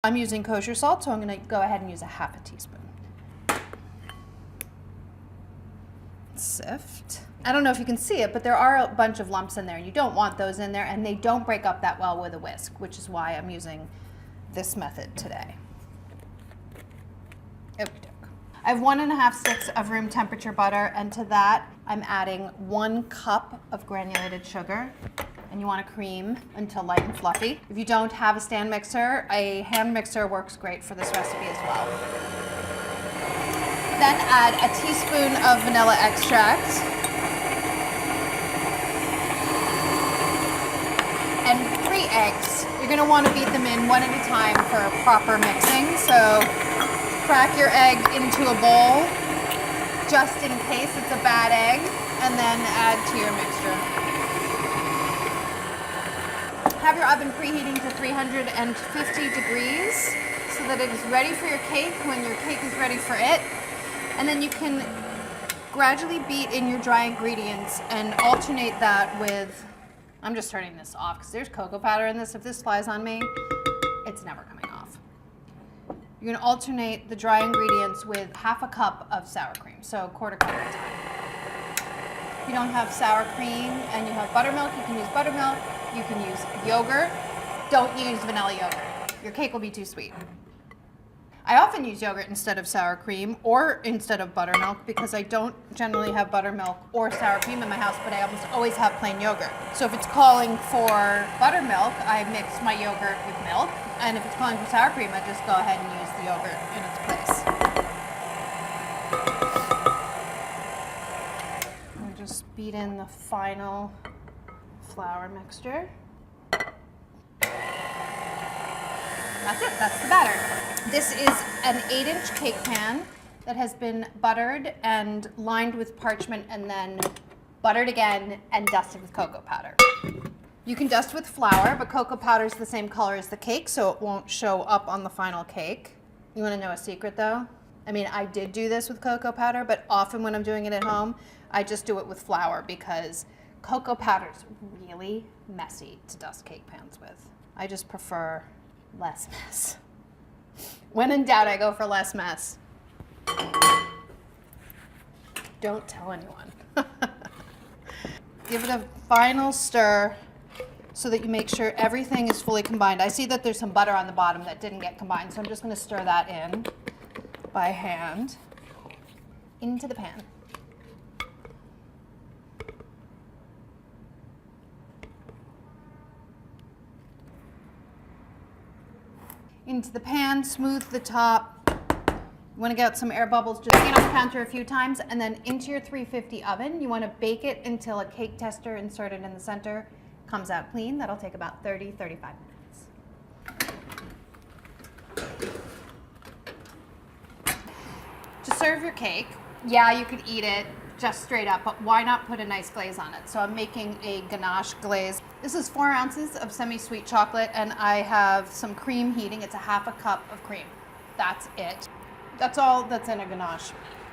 I'm using kosher salt, so I'm going to go ahead and use a half a teaspoon. Sift. I don't know if you can see it, but there are a bunch of lumps in there. You don't want those in there, and they don't break up that well with a whisk, which is why I'm using this method today. Okey-doke. I have 1.5 sticks of room temperature butter, and to that I'm adding 1 cup of granulated sugar. And you want to cream until light and fluffy. If you don't have a stand mixer, a hand mixer works great for this recipe as well. Then add a teaspoon of vanilla extract and 3 eggs. You're going to want to beat them in one at a time for proper mixing. So crack your egg into a bowl just in case it's a bad egg, and then add to your mixture. Have your oven preheating to 350 degrees so that it is ready for your cake when your cake is ready for it. And then you can gradually beat in your dry ingredients and alternate that with, I'm just turning this off because there's cocoa powder in this. If this flies on me, it's never coming off. You're gonna alternate the dry ingredients with half a cup of sour cream, so 1/4 cup at a time. If you don't have sour cream and you have buttermilk, you can use buttermilk. You can use yogurt. Don't use vanilla yogurt. Your cake will be too sweet. I often use yogurt instead of sour cream or instead of buttermilk because I don't generally have buttermilk or sour cream in my house, but I almost always have plain yogurt. So if it's calling for buttermilk, I mix my yogurt with milk. And if it's calling for sour cream, I just go ahead and use the yogurt in its place. And just beat in the final flour mixture. That's it, that's the batter. This is an 8-inch cake pan that has been buttered and lined with parchment and then buttered again and dusted with cocoa powder. You can dust with flour, but cocoa powder is the same color as the cake, so it won't show up on the final cake. You wanna know a secret though? I mean, I did do this with cocoa powder, but often when I'm doing it at home, I just do it with flour because cocoa powder is really messy to dust cake pans with. I just prefer less mess. When in doubt, I go for less mess. Don't tell anyone. Give it a final stir so that you make sure everything is fully combined. I see that there's some butter on the bottom that didn't get combined, so I'm just going to stir that in by hand into the pan. Into the pan, smooth the top. You want to get some air bubbles, just hang it on the counter a few times, and then into your 350 oven. You want to bake it until a cake tester inserted in the center comes out clean. That'll take about 30-35 minutes. To serve your cake, yeah, you could eat it just straight up, but why not put a nice glaze on it? So I'm making a ganache glaze. This is 4 ounces of semi-sweet chocolate, and I have some cream heating. It's a half a cup of cream. That's it. That's all that's in a ganache.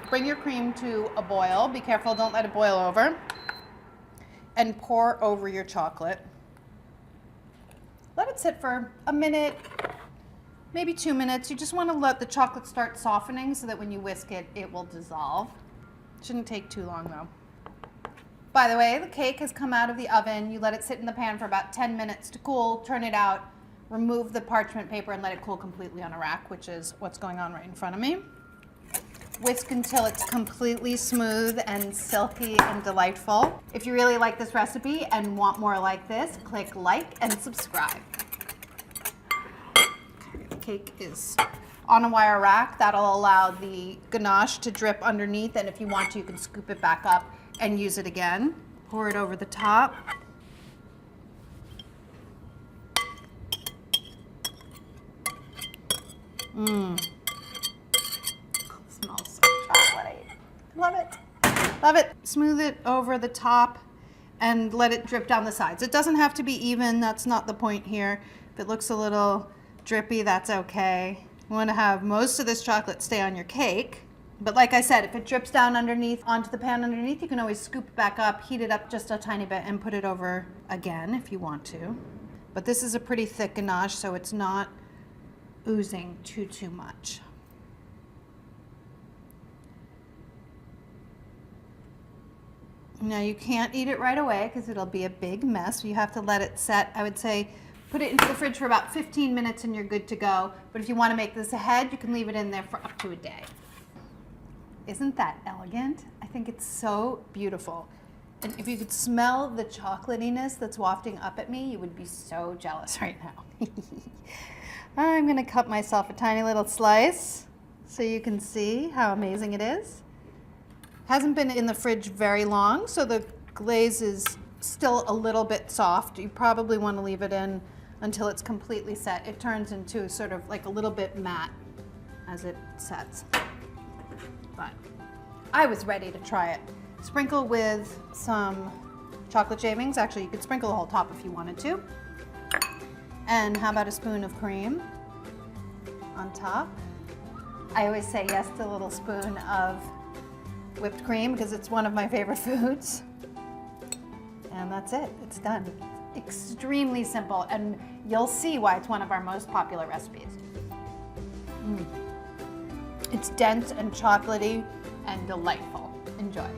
Bring your cream to a boil. Be careful, don't let it boil over. And pour over your chocolate. Let it sit for a minute, maybe 2 minutes. You just want to let the chocolate start softening so that when you whisk it, it will dissolve. Shouldn't take too long though. By the way, the cake has come out of the oven. You let it sit in the pan for about 10 minutes to cool, turn it out, remove the parchment paper and let it cool completely on a rack, which is what's going on right in front of me. Whisk until it's completely smooth and silky and delightful. If you really like this recipe and want more like this, click like and subscribe. Okay, the cake is on a wire rack. That'll allow the ganache to drip underneath, and if you want to, you can scoop it back up and use it again. Pour it over the top. Smells so chocolatey. Love it. Love it. Smooth it over the top and let it drip down the sides. It doesn't have to be even. That's not the point here. If it looks a little drippy, that's okay. You want to have most of this chocolate stay on your cake. But like I said, if it drips down underneath onto the pan underneath, you can always scoop it back up, heat it up just a tiny bit, and put it over again if you want to. But this is a pretty thick ganache, so it's not oozing too much. Now you can't eat it right away because it'll be a big mess. You have to let it set. I would say put it into the fridge for about 15 minutes and you're good to go. But if you want to make this ahead, you can leave it in there for up to a day. Isn't that elegant? I think it's so beautiful. And if you could smell the chocolatiness that's wafting up at me, you would be so jealous right now. I'm gonna cut myself a tiny little slice so you can see how amazing it is. Hasn't been in the fridge very long, so the glaze is still a little bit soft. You probably want to leave it in until it's completely set. It turns into sort of like a little bit matte as it sets. But I was ready to try it. Sprinkle with some chocolate shavings. Actually, you could sprinkle the whole top if you wanted to. And how about a spoon of cream on top? I always say yes to a little spoon of whipped cream because it's one of my favorite foods. And that's it, it's done. Extremely simple, and you'll see why it's one of our most popular recipes. It's dense and chocolatey and delightful. Enjoy.